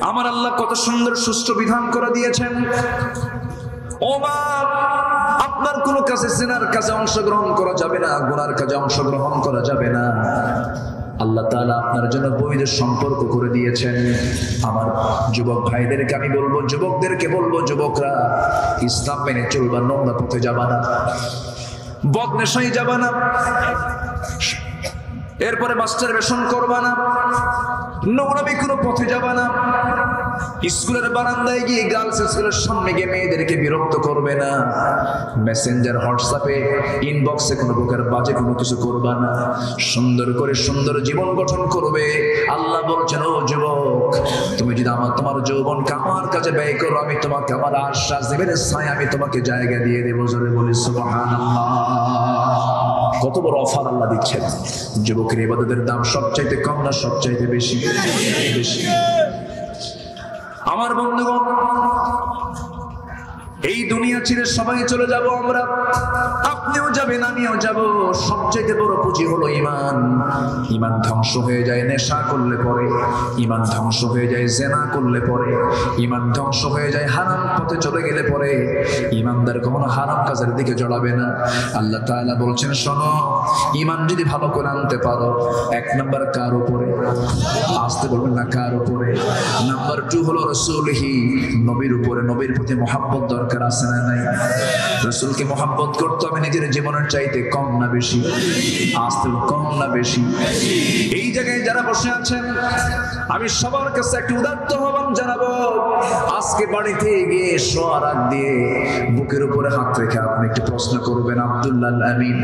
আমার আল্লাহ কত সুন্দর সুষ্ঠু বিধান করে দিয়েছেন। ও মা, আপনার কোনো কাজে জিনার কাজে অংশগ্রহণ করা যাবে না, গুনার কাজে অংশগ্রহণ করা যাবে না। আল্লাহ তাআলা আপনার জন্য বৈধ সম্পর্ক করে দিয়েছেন। আমার যুবক ভাইদেরকে আমি বলবো, যুবকদেরকে বলবো, যুবকরা ইসলাম মেনে চলবা, নোংরা পথে যাবা না, বদনেশাই যাবা না, এরপরে মাস্টারবেশন করবা না, নোংরামি কোনো পথে যাবা না, স্কুলের বারান্দায় গিয়ে গার্লস স্কুলের সামনে গিয়ে মেয়েদেরকে বিরক্ত করবে না, মেসেঞ্জার হোয়াটসঅ্যাপে ইনবক্সে কোনো প্রকার বাজে কোনো কিছু করবা না, সুন্দর করে সুন্দর জীবন গঠন করবে। আল্লাহ বলছেন, ও যুবক, তুমি যদি তোমার যৌবনকে আমার কাছে ব্যয় করো, আমি তোমাকে আমার আশ্বাস দেবেন ছায় আমি তোমাকে জায়গা দিয়ে দেবো। জোরে বলি সুবহানাল্লাহ। কত বড় অফার আল্লাহ দিচ্ছেন। যুবকের ইবাদতের দাম সবচাইতে কম না সবচাইতে বেশি? বেশি। আমার বন্ধুগণ, এই দুনিয়া ছেড়ে সবাই চলে যাব আমরা, আপনিও যাবেন, আমিও যাব। সবচেয়ে বড় পুঁজি হলো ঈমান। ঈমান ধ্বংস হয়ে যায় নেশা করলে পরে, ঈমান ধ্বংস হয়ে যায় জিনা করলে পরে, ঈমান ধ্বংস হয়ে যায় হারাম পথে চলে গেলে পরে। ঈমানদার কখনো হারাম কাজের দিকে জড়াবে না। আল্লাহ তাআলা বলছেন, শোনো, ঈমান যদি ভালো করে আনতে পারো, এক নাম্বার কার উপরে? আসতে বলবেন না, কার উপরে? নাম্বার 2 হলো রাসূলহি, নবীর উপরে। নবীর প্রতি মহব্বত দরকার আছে না নাই? রাসূলকে মহব্বত করতে হবে নিজের জীবনের চাইতে, কম না বেশি? আসতে কম না বেশি? এই জায়গায় যারা বসে আছেন, আমি সবার কাছে একটা উদাত্ত আহ্বান জানাবো। আজকে বাড়িতে গিয়ে শোয়ার আগ দিয়ে বুকের উপরে হাত রেখে আপনি একটু প্রশ্ন করবেন, আব্দুল্লাহ আমিন,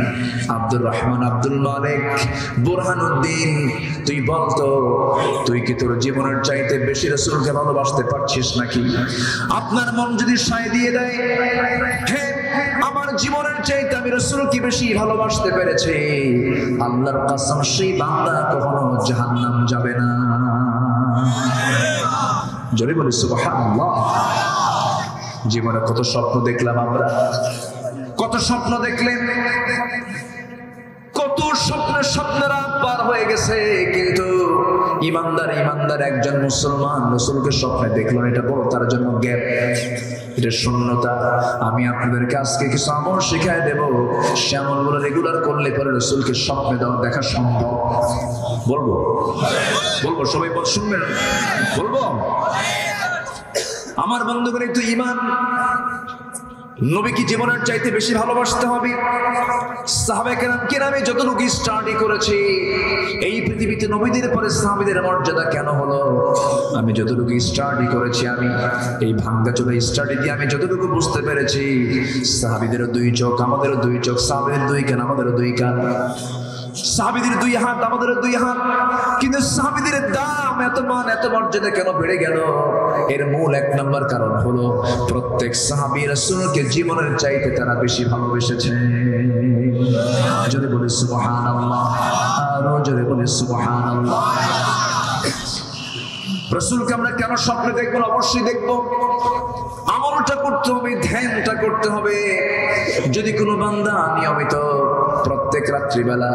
আব্দুর রহমান, আব্দুল মালিক, বুরহানুদ্দিন, তুই বলতো, তুই কি তোর জীবনের চাইতে বেশি রাসূলকে ভালোবাসতে পারছিস নাকি? আপনার মন যদি সায় দিয়ে দেয়, হ্যাঁ, আমার জীবনের চাইতে আমি রাসূলকে বেশি ভালোবাসতে পেরেছি, আল্লাহর কসম সেই বান্দা কখনো জাহান্নাম যাবে না। জোরে বলি সুবহানাল্লাহ। জীবনে কত স্বপ্ন দেখলাম আমরা, কত স্বপ্ন দেখলেন, কত স্বপ্নের রাত পার হয়ে গেছে, কিন্তু ইমানদার একজন মুসলমান রাসূলকে স্বপ্নে দেখলো না, এটা বড় তার জন্য গ্যাপ, এটা শূন্যতা। আমি আপনাদেরকে আজকে কিছু আমল শিখাই দেব, সে আমলগুলো রেগুলার করলে পরে রাসূলকে স্বপ্নে দেখা সম্ভব। বলবো সবাই শুনবেন, বলবো। আমার বন্ধুগণ, একটু ঈমান, নবীকে জীবনের চাইতে বেশি ভালোবাসতে হবে। সাহাবায়ে কেরাম যতটুকু স্টাডি করেছি, এই পৃথিবীতে নবীদের পরে সাহাবীদের মর্যাদা কেন হলো, আমি যতটুকু স্টাডি করেছি, আমি এই ভাঙ্গাচোরা স্টাডি দিয়ে আমি যতটুকু বুঝতে পেরেছি, সাহাবীদেরও 2 চোখ, আমাদেরও 2 চোখ, সাহাবীদের 2 কান, আমাদেরও 2 কান, সাহাবীদের 2 হাত, আমাদেরও 2 হাত, কিন্তু সাহাবীদের দাম, এত মান, এত মর্যাদা কেন বেড়ে গেল? এর মূল 1 নম্বর কারণ হলো, প্রত্যেক সাহাবী রাসূলকে জীবনের চাইতে তারা বেশি ভালোবেসেছে। যদি বলি সুবহানাল্লাহ, আরো জোরে বলি সুবহানাল্লাহ। রাসূলকে আমরা কেন স্বপ্নে দেখবো? অবশ্যই দেখবো। আমলটা করতে হবে, ধ্যানটা করতে হবে। যদি কোনো বান্দা নিয়মিত প্রত্যেক রাত্রিবেলা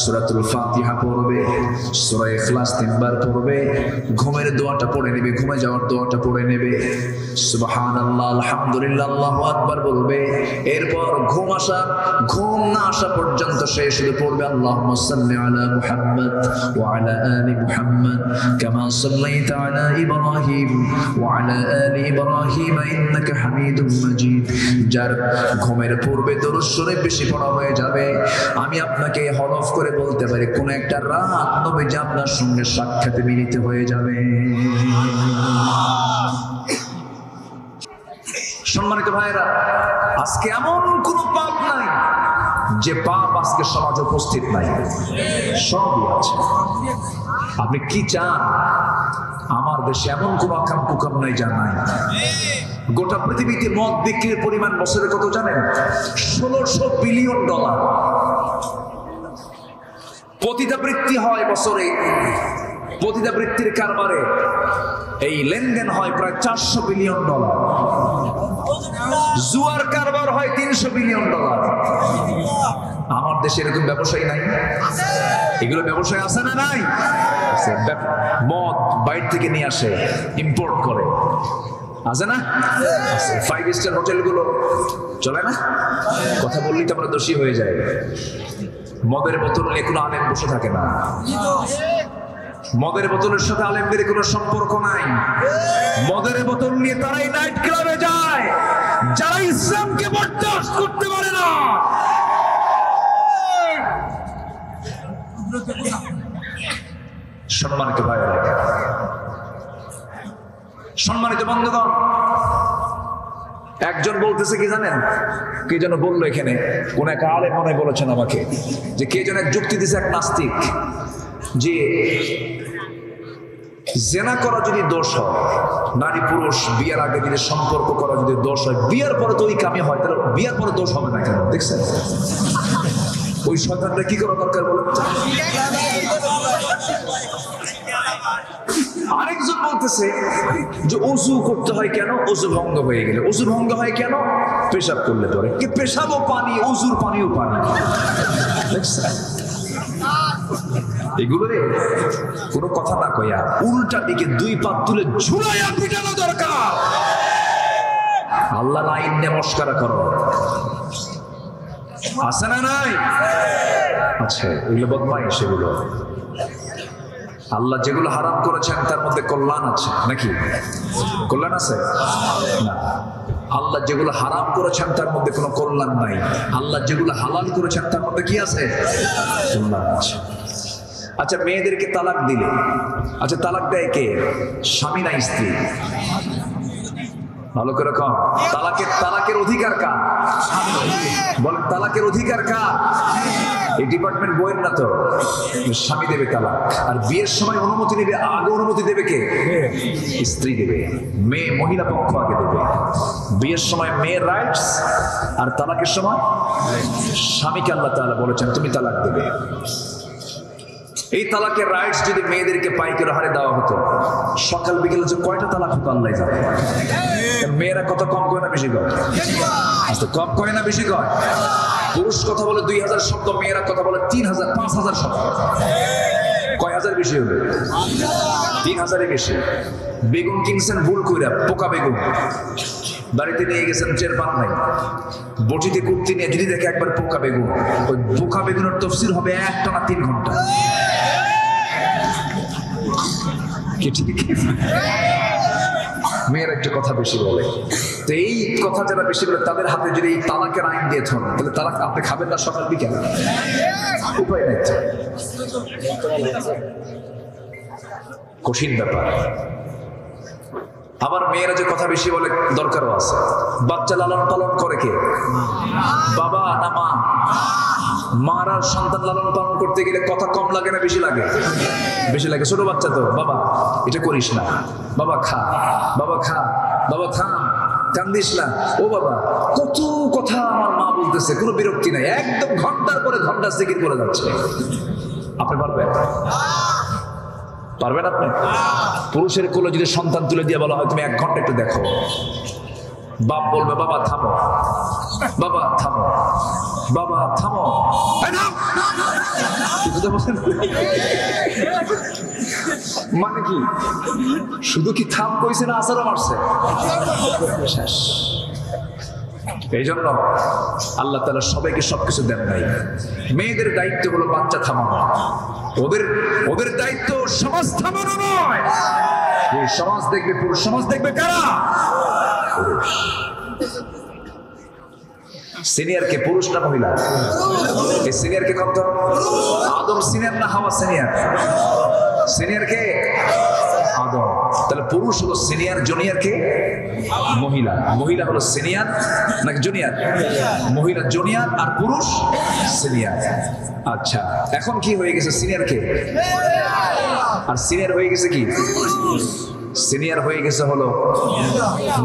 সূরাতুল ফাতিহা পড়বে, সূরা ইখলাস 3 বার পড়বে, ঘুমের দোয়াটা পড়ে নেবে, ঘুমে যাওয়ার দোয়াটা পড়ে নেবে, সুবহানাল্লাহ, আলহামদুলিল্লাহ, আল্লাহু আকবার বলবে, এরপর ঘুম না আসা পর্যন্ত সে শুধু পড়বে, আল্লাহুম্মা সাল্লি আলা মুহাম্মাদ ওয়া আলা আলি মুহাম্মাদ কামা সাল্লাইতা আলা ইব্রাহিম ওয়া আলা আলি ইব্রাহিম ইন্নাকা হামিদুম মাজিদ। যার ঘুমের পূর্বে দরুদ শরীফ বেশি পড়া হয়ে যাবে, আমি আপনাকে হলফ করে বলতে পারি, কোন একটা রাত নবীজি আপনার সঙ্গে সাক্ষাতে মিলিত হয়ে যাবে। সম্মানিত ভাইরা, আজকে এমন কোন পাপ নাই যে পাপ আজকে সমাজে উপস্থিত নাই, সবই আছে। আপনি কি চান? আমার দেশে এমন কোন আকাম কুকাম নাই যা নাই। গোটা পৃথিবীতে মদ বিক্রির পরিমাণ বছরে কত জানেন? $1600 বিলিয়ন। পতিতাবৃত্তি হয় বছরে, পতিতাবৃত্তির কারবারে এই লেনদেন হয় প্রায় $400 বিলিয়ন। জুয়ার কারবার হয় $300 বিলিয়ন। আমার দেশে এরকম ব্যবসায়ী নাই? এগুলো ব্যবসায় আছে না নাই? মদ বাইরে থেকে নিয়ে আসে, ইম্পোর্ট করে, আছে না? 5 স্টার হোটেলগুলো চলে না? কথা বললেই তো আমরা দোষী হয়ে যাই। মদের বোতল নিয়ে কোনো আলেম বসে থাকে না। মদের বোতলের সাথে আলেমদের কোনো সম্পর্ক নাই। মদের বোতল নিয়ে তারাই নাইট ক্লাবে যায় যারা ইসলামকে বরদাস্ত করতে পারে না। সম্মানিত ভাইরা, সম্মানিত বন্ধুগণ, একজন বলতেছে কি জানেন? কে যেন বললো এখানে, কোন এক আলেম মনে বলেছেন আমাকে, যে কে যেন এক যুক্তি দিছে এক নাস্তিক, যে জেনা করা যদি দোষ হয়, নারী পুরুষ বিয়ের আগে যদি সম্পর্ক করা যদি দোষ হয়, বিয়ের পরে তো ওই কামে হয়, তাহলে বিয়ের পরে দোষ হবে না কেন? দেখছেন ওই শয়তানটা কি করা দরকার বলেন? আরেকজন বলতেছে যে ওযু করতে হয় কেন? ওযু ভঙ্গ হয়ে গেলে। ওযু ভঙ্গ হয় কেন? পেশাব করলে পরে। কি পেশাবও পানি, ওযুর পানিও পানি। দেখছেন এগুলো কোনো কথা না কইয়া উল্টা দিকে 2 পা তুলে ঝুলাইয়া পিটানো দরকার। আল্লাহর আইন নমস্কার করো, আছে না নাই? আচ্ছা, এগুলো বদমাইশ। সেগুলো আল্লাহ যেগুলো হারাম করেছেন তার মধ্যে কল্যাণ আছে নাকি? কল্যাণ আছে না। আল্লাহ যেগুলো হারাম করেছেন তার মধ্যে কোনো কল্যাণ নাই। আল্লাহ যেগুলো হালাল করেছেন তার মধ্যে কি আছে? কল্যাণ আছে। আচ্ছা, মেয়েদেরকে তালাক দিলে, আচ্ছা তালাক দেয় কে? স্বামী না স্ত্রী? ভালো করে কম। তালাকের অধিকার কার? বলেন, তালাকের অধিকার কার? এই ডিপার্টমেন্ট বইয়ের না তো। স্বামী দেবে তালাক, আর বিয়ের সময় অনুমতি নেবে। আগে অনুমতি দেবে কে? স্ত্রী দেবে। মেয়ে, মহিলা পক্ষ আগে দেবে। বিয়ের সময় মেয়ের রাইটস, আর তালাকের সময় স্বামীকে আল্লাহ তাআলা বলেছেন তুমি তালাক দেবে। এই তালাকের রাইটস যদি মেয়েদেরকে পাইকারি হারে দেওয়া হতো, সকাল বিকেলে যে কয়টা তালাক হতো আল্লাহ জানে। মেয়েরা কত কম কয় না বেশি কয়? আচ্ছা, কম কয় না বেশি কয়? পুরুষ কথা বলে 2000 শব্দ, মেয়েরা কথা বলে 3000 5000 শব্দ। কয় হাজার বেশি হবে? 3000-এর বেশি। বেগুন কিনছেন ভুল কইরা, পোকা বেগুন, বাড়িতে নিয়ে গেছেন, টের পান নাই। বটিতে কুর্তি নিয়ে যদি দেখে একবার পোকা বেগুন, ওই পোকা বেগুনের তফসির হবে 1 টানা 3 ঘন্টা। মেয়ের একটা কথা বেশি বলে, তো এই কথা যারা বেশি বলে তাদের হাতে যদি এই তালাকের আইন দিয়ে থন, তাহলে তালাক আপনি খাবেন না সকাল বিকেল? উপায় নাই। কঠিন ব্যাপার। আবার মেয়েরা যে কথা বেশি বলে দরকারও আছে। বাচ্চা লালন পালন করে কে? বাবা না মা? মারা সন্তান লালন পালন করতে গেলে কথা কম লাগে না বেশি লাগে? বেশি লাগে। ছোট বাচ্চা তো, বাবা এটা করিস না, বাবা খা, বাবা খা, বাবা থাম, কান্দিস না, ও বাবা, কত কথা আমার মা বলতেছে, কোনো বিরক্তি নাই, একদম ঘন্টার পরে ঘন্টা জিকির করে যাচ্ছে। আপনি পারবেন? পারবেন আপনি? পুরুষের কোলে যদি সন্তান তুলে দিয়ে বলা হয় তুমি 1 ঘন্টা একটু দেখো, বাপ বলবে বাবা থামো, বাবা থামো, বাবা থামো, মানে কি? শুধু কি থাম কইছে না আসারও মারছে? শেষ। এই জন্য আল্লাহ তাআলা সবাইকে সবকিছু দেন নাই। মেয়েদের দায়িত্ব হলো বাচ্চা থামানো, ওদের দায়িত্ব সমাজ থামানো নয়। এই সমাজ দেখবে, পুরুষ সমাজ দেখবে কারা? পুরুষ। সিনিয়র কে? পুরুষ না মহিলা? এই সিনিয়র কে কত? আদম সিনিয়র না হাওয়া সিনিয়র? সিনিয়র কে? আদম। তাহলে পুরুষ হলো সিনিয়র, জুনিয়র কে? মহিলা। মহিলা হলো সিনিয়র নাকি জুনিয়র? মহিলা জুনিয়র আর পুরুষ সিনিয়র। আচ্ছা, এখন কি হয়ে গেছে? সিনিয়র কে? আর সিনিয়র হয়ে গেছে কি? সিনিয়র হয়ে গেছে হলো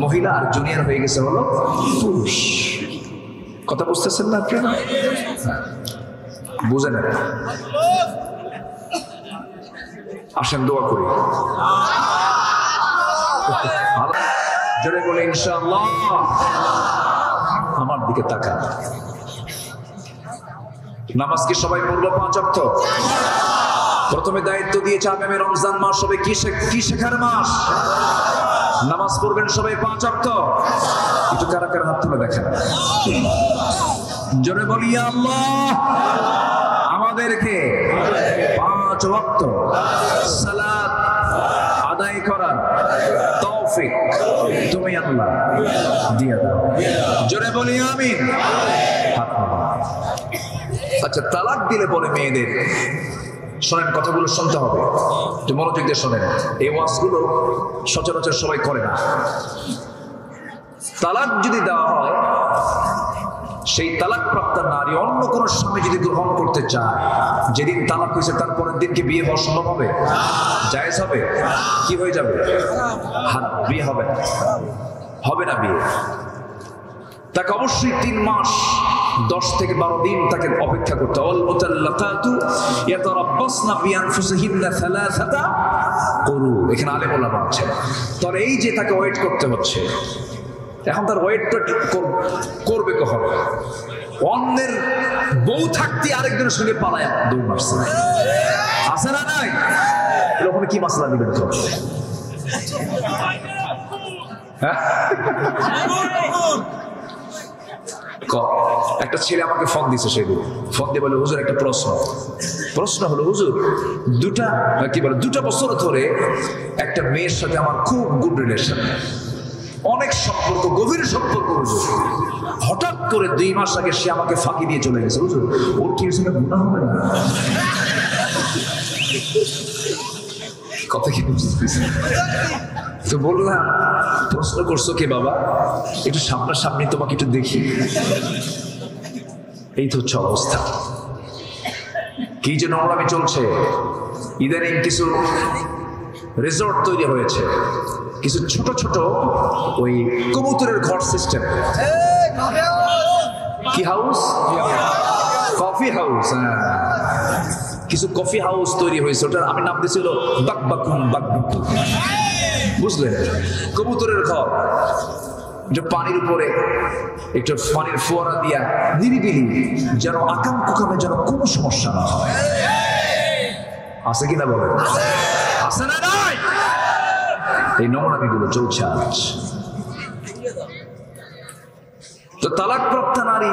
মহিলা, আর জুনিয়র হয়ে গেছে হলো পুরুষ। কথা বুঝতেছেন না আপনারা? বুঝেন? আসেন দোয়া করি। জোরে বলে ইনশাআল্লাহ। আমার দিকে তাকান। নামাজ কি সবাই পড়বো 5 ওয়াক্ত? প্রথমে দায়িত্ব দিয়েছে আগামী রমজান মাস হবে কি শেখার মাস। নামাজ পড়বেন সবাই 5 ওয়াক্ত। একটু কারা কারা হাত তুলে দেখেন, জোরে বলি আল্লাহ আমাদেরকে 5 ওয়াক্ত সালাত আদায় করার তৌফিক তুমি আল্লাহ দিয়ে দাও। জোরে বলি আমিন। আচ্ছা, তালাক দিলে পরে মেয়েদের শোনেন, কথাগুলো শুনতে হবে, একটু মনোযোগ দিয়ে শোনেন। এই ওয়াজগুলো সচরাচর সবাই করে না। তালাক যদি দেওয়া হয়, সেই তালাক প্রাপ্ত নারী অন্য কোন স্বামী যদি গ্রহণ করতে চায়, যেদিন তালাক হয়েছে তারপরের দিন কি বিয়ে হওয়া সম্ভব হবে? জায়েজ হবে? কি হয়ে যাবে? হারাম, বিয়ে হবে না, হবে না বিয়ে। তাকে অবশ্যই 3 মাস 10 থেকে 12 দিন তাকে অপেক্ষা করতে হবে। আল মুতাল্লাকাতু ইয়াতারাব্বাসনা বিআনফুসিহিন্না সালাসাতা কুরু, এখানে আলেম ওলামা আছে। তার এই যে তাকে ওয়েট করতে হচ্ছে, এখন তার ওয়েটটা করবে কখন? অন্যের বউ থাকতে আরেকজনের সঙ্গে পালায় দৌড় মারছে, আছে না নাই? এরকম কি মাসলা দিবেন তো? হ্যাঁ, একটা ছেলে আমাকে ফোন দিছে, সেদিন ফোন দিয়ে বলে, হুজুর একটা প্রশ্ন হলো, হুজুর 2 বছর ধরে একটা মেয়ের সাথে আমার খুব গুড রিলেশন, অনেক সম্পর্ক, গভীর সম্পর্ক, হুজুর হঠাৎ করে 2 মাস আগে সে আমাকে ফাঁকি দিয়ে চলে গেছে, হুজুর ওর কি হিসেবে গুনাহ হবে না? কথা কি বুঝতেছি? তো বললাম, প্রশ্ন করছো কে বাবা, একটু সামনাসামনি তোমাকে একটু দেখি। এই তো হচ্ছে অবস্থা। কি যে নোংরামি চলছে ইদানিং। কিছু রিসোর্ট তৈরি হয়েছে, কিছু ছোট ছোট ওই কবুতরের ঘর সিস্টেম। কি হাউস? Coffee house. হ্যাঁ, কিছু কফি হাউস তৈরি হয়েছে, ওটার আমি নাম দিয়েছিল বাকবাকুম বাকবাকু, বুঝলেন? কবুতরের ঘর, যে পানির উপরে একটু পানির ফোয়ারা দিয়া নিরিবিলি, যেন আকাম কুকামে যেন কোনো সমস্যা না হয়। আছে কিনা বলেন? আছে না নাই? এই নোংরামিগুলো চলছে আজ। তো তালাক প্রাপ্ত নারী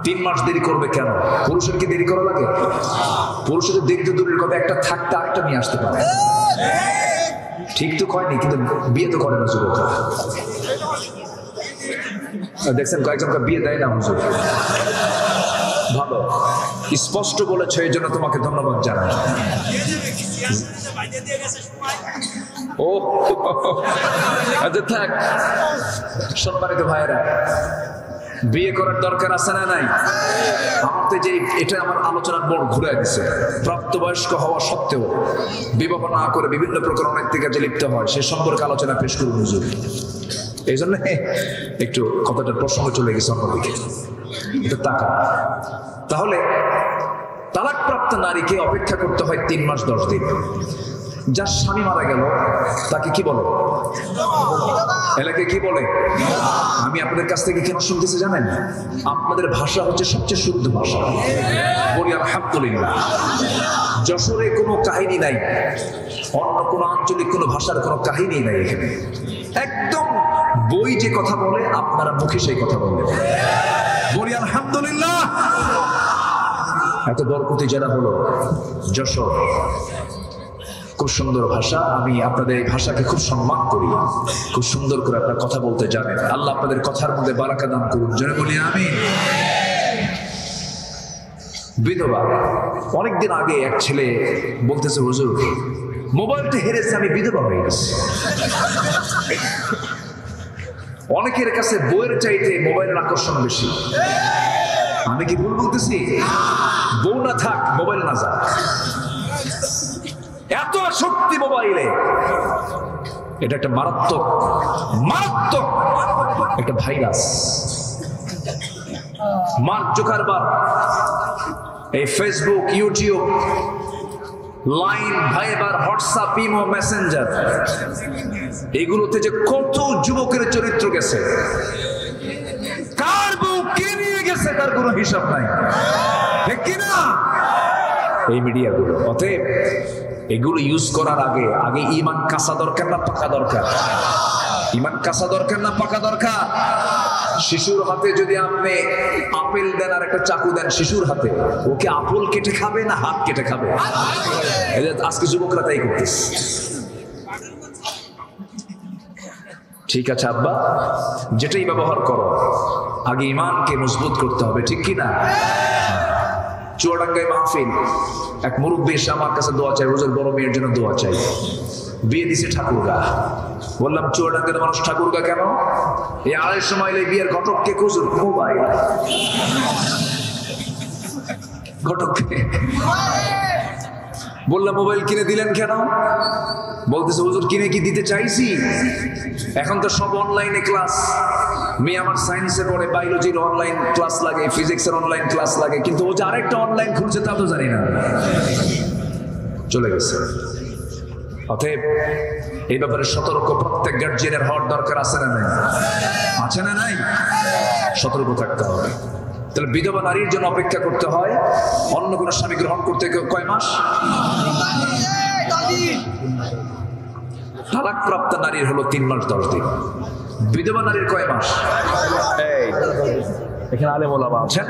3 মাস দেরি করবে কেন? পুরুষের কি দেরি করা লাগে? পুরুষের দেরি তো দূরের কথা, একটা থাকতে আরেকটা নিয়ে আসতে পারে। ঠিক তো কয়নি, কিন্তু বিয়ে তো করে না যুবকরা। দেখছেন কয়েকজনকে বিয়ে দেয় না হুজুর। ভালো, স্পষ্ট বলেছ, এই জন্য তোমাকে ধন্যবাদ জানাই। ও আচ্ছা থাক। সম্মানিত ভাইয়েরা, বিয়ে করার দরকার আছে না নাই? আমাকে যে এটা আমার আলোচনার মোড় ঘুরে দিছে। প্রাপ্তবয়স্ক হওয়া সত্ত্বেও বিবাহ না করে বিভিন্ন প্রকার অনৈতিক কাজে লিপ্ত হয়, সে সম্পর্কে আলোচনা পেশ করুন হুজুর। এই জন্য একটু কথাটার প্রসঙ্গ চলে গেছে অন্যদিকে, এটা তাকা। তাহলে তালাকপ্রাপ্ত নারীকে অপেক্ষা করতে হয় 3 মাস 10 দিন। যার স্বামী মারা গেল তাকে কি বলে? এলাকায় কি বলে? আমি আপনাদের কাছ থেকে কেন শুনতেছি জানেন? আপনাদের ভাষা হচ্ছে সবচেয়ে শুদ্ধ ভাষা। বলি আলহামদুলিল্লাহ। যশোরে কোনো কাহিনী নাই, অন্য কোনো আঞ্চলিক কোনো ভাষার কোনো কাহিনী নাই এখানে। একদম বই যে কথা বলে আপনারা মুখে সেই কথা বলবেন। বলি আলহামদুলিল্লাহ। এত বরকতি জেলা হলো যশোর, খুব সুন্দর ভাষা। আমি আপনাদের এই ভাষাকে খুব সম্মান করি, খুব সুন্দর করে আপনারা কথা বলতে জানেন। আল্লাহ আপনাদের কথার মধ্যে বারাকা দান করুন, জোরে বলি আমিন। বিধবা, অনেকদিন আগে এক ছেলে বলতেছে, হুজুর মোবাইলটা হেরেছে, আমি বিধবা হয়ে গেছি। অনেকের কাছে বইয়ের চাইতে মোবাইলের আকর্ষণ বেশি। আমি কি ভুল বলতেছি? বউ না থাক, মোবাইল না যাক, এত শক্তি মোবাইলে। এটা একটা মারাত্মক মারাত্মক একটা ভাইরাস। মার্ক জুকারবার্গ এই Facebook, YouTube, Line, Viber, WhatsApp, imo, Messenger, এগুলোতে যে কত যুবকের চরিত্র গেছে, কার বউ কে নিয়ে গেছে তার কোনো হিসাব নাই। ঠিক কি না? এই মিডিয়াগুলো, অতএব এগুলো ইউজ করার আগে আগে ঈমান কাঁচা দরকার না পাকা দরকার? ঈমান কাঁচা দরকার না পাকা দরকার? শিশুর হাতে যদি আপনি আপেল দেন আর একটা চাকু দেন শিশুর হাতে, ওকে আপেল কেটে খাবে না হাত কেটে খাবে? আজকে যুবকরা তাই করতেছে। ঠিক আছে আব্বা, যেটাই ব্যবহার করো আগে ঈমানকে মজবুত করতে হবে, ঠিক কি না? চুয়াডাঙ্গায় মাহফিল, এক মুরব্বী এসে আমার কাছে দোয়া চাই, হুজুর বড় মেয়ের জন্য দোয়া চাই, বিয়ে দিছে ঠাকুরগা। বললাম চুয়াডাঙ্গার মানুষ ঠাকুরগা কেন? এই 250 মাইলে বিয়ের ঘটককে হুজুর মোবাইল ঘটককে। বললাম মোবাইল কিনে দিলেন কেন? বলতেছে হুজুর কিনে কি দিতে চাইছি, এখন তো সব অনলাইনে ক্লাস। মেয়ে আমার সায়েন্সে পড়ে, বায়োলজির অনলাইন ক্লাস লাগে, ফিজিক্সের অনলাইন ক্লাস লাগে, কিন্তু ও যে আরেকটা অনলাইন খুলছে তা তো জানি না। চলে গেছে। অতএব এই ব্যাপারে সতর্ক প্রত্যেক গার্জিয়ানের হওয়ার দরকার আছে না নাই? আছে না নাই? সতর্ক থাকতে হবে। তাহলে বিধবা নারীর জন্য অপেক্ষা করতে হয় অন্য কোনো স্বামী গ্রহণ করতে কয় মাস? তালাকপ্রাপ্ত নারীর হলো 3 মাস 10 দিন। বিধবা নারীর কয় মাস? এখানে আলেম ওলামা আছেন,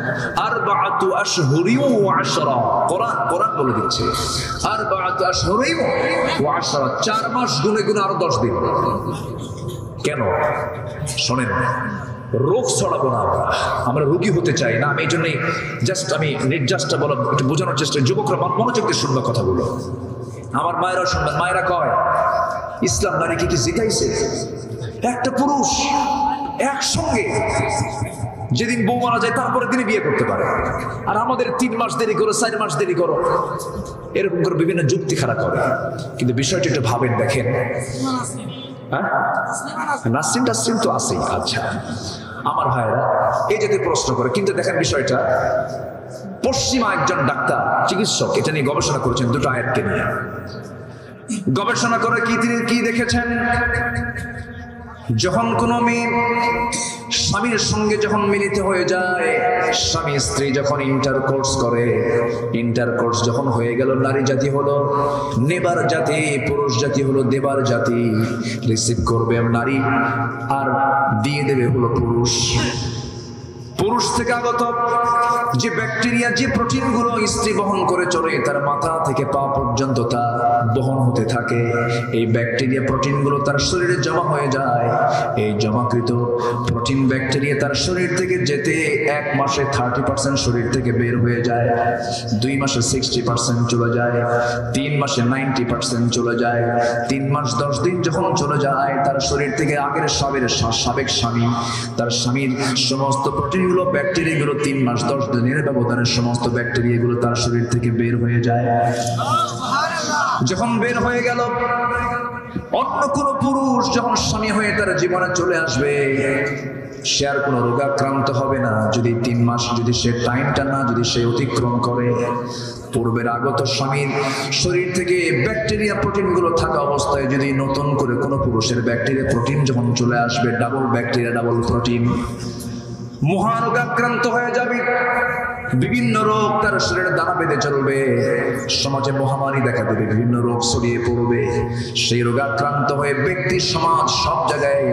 আরবাআতু আশহুরিন ওয়া আশরা। কোরআন বলে দিচ্ছে আরবাআতু আশহুরিন ওয়া আশরা, 4 মাস গুনে গুনে আরো 10 দিন। কেন? শোনেন, রোগ ছড়াবো না আমরা রোগী হতে চাই না। আমি এই জন্যই আমি নির্যাসটা বলা একটু বোঝানোর চেষ্টা, যুবকরা মনোযোগ দিয়ে শুনবে কথাগুলো, আমার মায়েরাও শুনবেন। মায়েরা কয় ইসলাম নারীকে কি জিতাইছে? একটা পুরুষ একসঙ্গে যেদিন বউ মারা যায় তারপরে দিনে বিয়ে করতে পারে, আর আমাদের 3 মাস দেরি করো, 4 মাস দেরি করো, এরকম করে বিভিন্ন যুক্তি খাড়া করে। কিন্তু বিষয়টা একটু ভাবেন, দেখেন, হ্যাঁ নাসরিন টাসরিন তো আছেই। আচ্ছা আমার ভাইরা এই যদি প্রশ্ন করে, কিন্তু দেখেন বিষয়টা, পশ্চিমা একজন ডাক্তার চিকিৎসক এটা নিয়ে গবেষণা করেছেন, 2টা আয়াতকে নিয়ে গবেষণা করে। তিনি কি দেখেছেন? যখন কোনো মেয়ে স্বামীর সঙ্গে যখন মিলিত হয়ে যায়, স্বামী স্ত্রী যখন ইন্টারকোর্স করে, ইন্টারকোর্স যখন হয়ে গেল, নারী জাতি হলো নেবার জাতি, পুরুষ জাতি হলো দেবার জাতি। রিসিভ করবে নারী আর দিয়ে দেবে হলো পুরুষ। পুরুষ থেকে আগত যে ব্যাকটেরিয়া, যে প্রোটিনগুলো স্ত্রী বহন করে চলে, তার মাথা থেকে পা পর্যন্ত তা বহন হতে থাকে। এই ব্যাকটেরিয়া প্রোটিনগুলো তার শরীরে জমা হয়ে যায়। এই জমাকৃত প্রোটিন ব্যাকটেরিয়া তার শরীর থেকে যেতে 1 মাসে 30% শরীর থেকে বের হয়ে যায়, 2 মাসে 60% চলে যায়, 3 মাসে 90% চলে যায়। 3 মাস 10 দিন যখন চলে যায়, তার শরীর থেকে আগের সাবেক স্বামী, তার স্বামীর সমস্ত প্রোটিন ব্যাকটেরিয়াগুলো 3 মাস 10 দিনের ব্যবধানে সমস্ত ব্যাকটেরিয়াগুলো তার শরীর থেকে বের হয়ে যায়। যখন বের হয়ে গেল, অন্য কোন পুরুষ যখন স্বামী হয়ে তার জীবনে চলে আসবে, সে আর কোনো রোগাক্রান্ত হবে না। যদি 3 মাস যদি সে টাইমটা না যদি সে অতিক্রম করে, পূর্বের আগত স্বামীর শরীর থেকে ব্যাকটেরিয়া প্রোটিনগুলো থাকা অবস্থায় যদি নতুন করে কোনো পুরুষের ব্যাকটেরিয়া প্রোটিন যখন চলে আসবে, ডাবল ব্যাকটেরিয়া ডাবল প্রোটিন, মহারোগাক্রান্ত হয়ে যাবে। বিভিন্ন রোগ তার শরীরে দানা বেঁধে চলবে, সমাজে মহামারী দেখা দেবে, বিভিন্ন রোগ ছড়িয়ে পড়বে। সেই রোগাক্রান্ত হয়ে ব্যক্তি, সমাজ, সব জায়গায়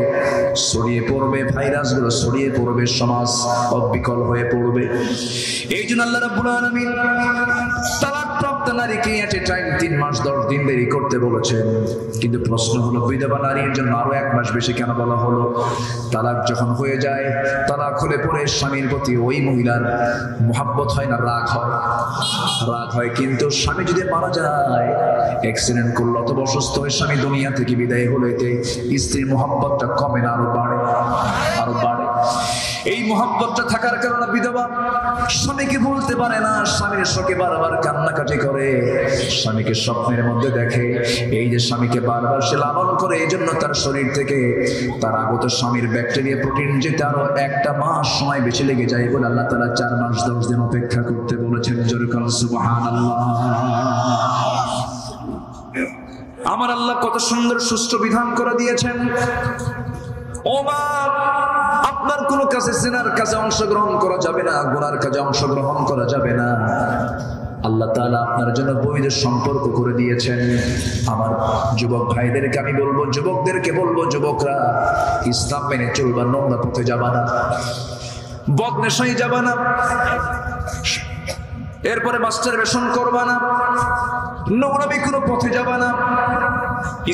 ছড়িয়ে পড়বে, ভাইরাসগুলো ছড়িয়ে পড়বে, সমাজ অবিকল হয়ে পড়বে। এই জন্য আল্লাহ রাব্বুল আলামিন তালাকপ্রাপ্ত নারীকে এট এ টাইম 3 মাস 10 দিন দেরি করতে বলেছেন। কিন্তু প্রশ্ন হলো, বিধবা নারীর জন্য আরো 1 মাস বেশি কেন বলা হলো? তালাক যখন হয়ে যায়, তালাক হলে পরে স্বামীর প্রতি ওই মহিলার মোহাব্বত হয় না, রাগ হয়? রাগ হয়। কিন্তু স্বামী যদি মারা যায়, অ্যাক্সিডেন্ট করলো অথবা অসুস্থ হয়ে স্বামী দুনিয়া থেকে বিদায় হলে, স্ত্রীর মোহাব্বতটা কমে না, আরো বাড়ে, আরো বাড়ে। এই মোহাব্বতটা থাকার কারণে বিধবা স্বামীকে বলতে পারে না, স্বামীর শোকে বারবার কান্নাকাটি করে, স্বামীকে স্বপ্নের মধ্যে দেখে। এই যে স্বামীকে বারবার সে লালন করে, এই জন্য তার শরীর থেকে তার আগত স্বামীর ব্যাকটেরিয়া প্রোটিন যেতে আরো 1 মাস সময় বেশি লেগে যায় বলে আল্লাহ তাআলা 4 মাস 10 দিন অপেক্ষা করতে বলেছেন। জোরে বলেন সুবহানাল্লাহ। আমার আল্লাহ কত সুন্দর সুষ্ঠু বিধান করে দিয়েছেন। ও মা, আপনার কোনো কাছে জিনার কাজে অংশগ্রহণ করা যাবে না, গুনার কাজে অংশগ্রহণ করা যাবে না। আল্লাহ তাআলা আপনার জন্য বৈধ সম্পর্ক করে দিয়েছেন। আমার যুবক ভাইদেরকে আমি বলবো, যুবকদেরকে বলবো, যুবকরা ইসলাম মেনে চলবা, নোংরা পথে যাবা না, বদনেশাই যাবা না, এরপরে মাস্টারবেশন করবা না, নোংরামি কোনো পথে যাবা না,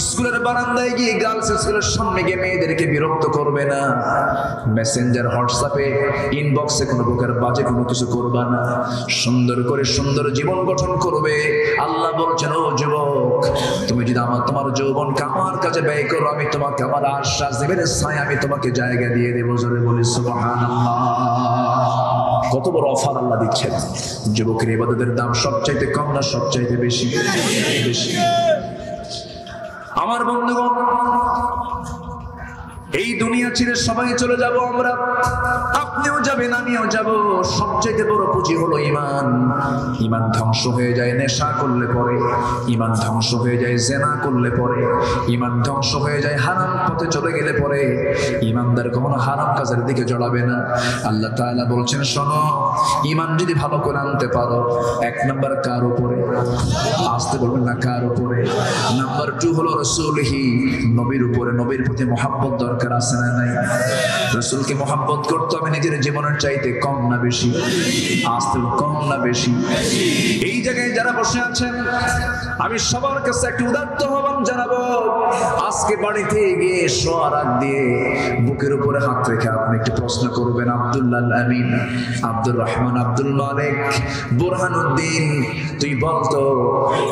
স্কুলের বারান্দায় গিয়ে গার্লস স্কুলের সামনে গিয়ে মেয়েদেরকে বিরক্ত করবে না, মেসেঞ্জার হোয়াটসঅ্যাপে ইনবক্সে কোনো প্রকার বাজে কোনো কিছু করবা না, সুন্দর করে সুন্দর জীবন গঠন করবে। আল্লাহ বলছেন, ও যুবক, তুমি যদি তোমার যৌবনকে আমার কাছে ব্যয় করো, আমি তোমাকে আমার আশ্বাস দেবেন, ছায়া আমি তোমাকে জায়গা দিয়ে দেবো। জোরে বলি সুবহানাল্লাহ। কত বড় অফার আল্লাহ দিচ্ছেন। যুবকের ইবাদতের দাম সবচাইতে কম না সবচাইতে বেশি? বেশি। আমার বন্ধুগণ, এই দুনিয়া ছেড়ে সবাই চলে যাব আমরা, আপনিও যাবেন, আমিও যাব। সবচেয়ে বড় পুঁজি হলো ঈমান। ঈমান ধ্বংস হয়ে যায় নেশা করলে পরে, ঈমান ধ্বংস হয়ে যায় জিনা করলে পরে, ঈমান ধ্বংস হয়ে যায় হারাম পথে চলে গেলে পরে। ঈমানদার কখনো হারাম কাজের দিকে জড়াবে না। আল্লাহ তাআলা বলছেন, শোনো, ঈমান যদি ভালো করে আনতে পারো, এক নাম্বার কার উপরে? আসতে বলবেন না, কার উপরে? নাম্বার 2 হলো রাসূলহি, নবীর উপরে। নবীর প্রতি মহব্বত দরকার আছে না নাই? রাসূলকে মহব্বত করতে হবে নিজের জীবনের চাইতে কম না বেশি? আসতে কম না বেশি? এই জায়গায় যারা বসে আছেন, আমি সবার কাছে একটা উদাত্ত আহ্বান জানাবো। আজকে বাড়িতে গিয়ে শোয়ার আগ দিয়ে বুকের উপরে হাত রেখে আপনি একটু প্রশ্ন করবেন, আব্দুল্লাহ আমিন, আব্দুর রহমান, আব্দুল মালিক, বুরহানুদ্দিন, তুই বলতো,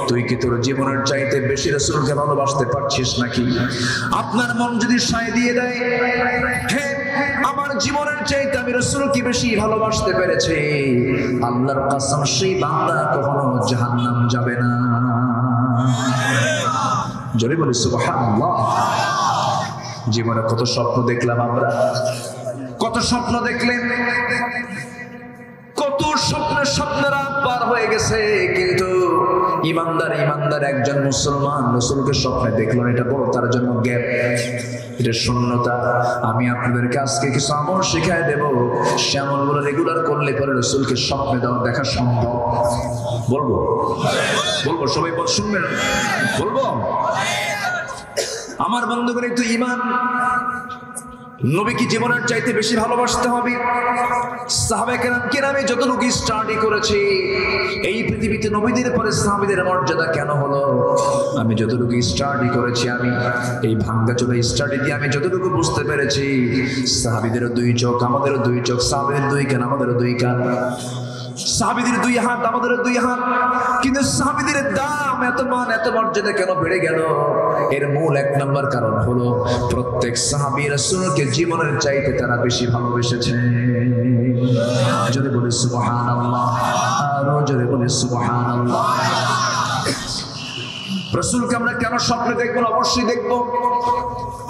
তুই কি তোর জীবনের চাইতে বেশি রাসূলকে ভালোবাসতে পারছিস নাকি? আপনার মন যদি সায় দিয়ে দেয়, হ্যাঁ, আমার জীবনের চাইতে আমি রাসূলকে বেশি ভালোবাসতে পেরেছি, আল্লাহর কসম, সেই বান্দা কখনো জাহান্নাম যাবে না। জোরে বলি সুবহানাল্লাহ। জীবনে কত স্বপ্ন দেখলাম আমরা, কত স্বপ্ন দেখলেন, কত স্বপ্নের রাত পার হয়ে গেছে, কিন্তু ইমানদার একজন মুসলমান রাসূলকে স্বপ্নে দেখলো, এটা বড় তার জন্য গ্যাপ, এটা শূন্যতা। আমি আপনাদেরকে আজকে কিছু আমল শিখাই দেব, সে আমলগুলো রেগুলার করলে পরে রাসূলকে স্বপ্নে দেখা সম্ভব। বলবো সবাই শুনবেন, বলবো। আমার বন্ধুগণ, একটু ঈমান, নবীকে জীবনের চাইতে বেশি ভালোবাসতে হবে। সাহাবায়ে কেরাম যতটুকু স্টাডি করেছি, এই পৃথিবীতে নবীদের পরে সাহাবীদের মর্যাদা কেন হলো, আমি যতটুকু স্টাডি করেছি, আমি এই ভাঙ্গাচোরা স্টাডি দিয়ে আমি যতটুকু বুঝতে পেরেছি, সাহাবীদের 2 চোখ, আমাদেরও 2 চোখ, সাহাবীদের 2 কান, আমাদেরও 2 কান, সাহাবীদের 2 হাত, আমাদেরও 2 হাত, কিন্তু সাহাবীদের দাম, এত মান, এত মর্যাদা কেন বেড়ে গেল? এর মূল 1 নম্বর কারণ হলো, প্রত্যেক সাহাবী রাসূলকে জীবনের চাইতে তারা বেশি ভালোবেসেছে। যদি বলি সুবহানাল্লাহ, আরো জোরে বলি সুবহানাল্লাহ। রাসূলকে আমরা কেন স্বপ্নে দেখবো? অবশ্যই দেখবো।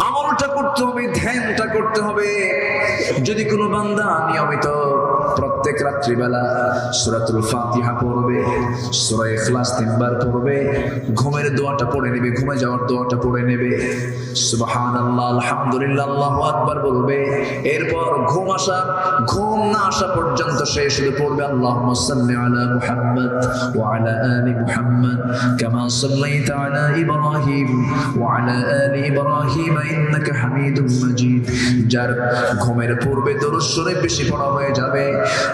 আমলটা করতে হবে, ধ্যানটা করতে হবে। যদি কোনো বান্দা নিয়মিত প্রত্যেক রাত্রিবেলা সূরাতুল ফাতিহা পড়বে, সূরা ইখলাস 3 বার পড়বে, ঘুমের দোয়াটা পড়ে নেবে, ঘুমে যাওয়ার দোয়াটা পড়ে নেবে, সুবহানাল্লাহ, আলহামদুলিল্লাহ, আল্লাহু আকবার বলবে, এরপর ঘুম না আসা পর্যন্ত সে শুধু পড়বে, আল্লাহুম্মা সাল্লি আলা মুহাম্মাদ ওয়া আলা আলি মুহাম্মাদ কামা সাল্লাইতা আলা ইব্রাহিম ওয়া আলা আলি ইব্রাহিম ইন্নাকা হামিদুম মাজিদ। যার ঘুমের পূর্বে দরুদ শরীফ বেশি পড়া হয়ে যাবে,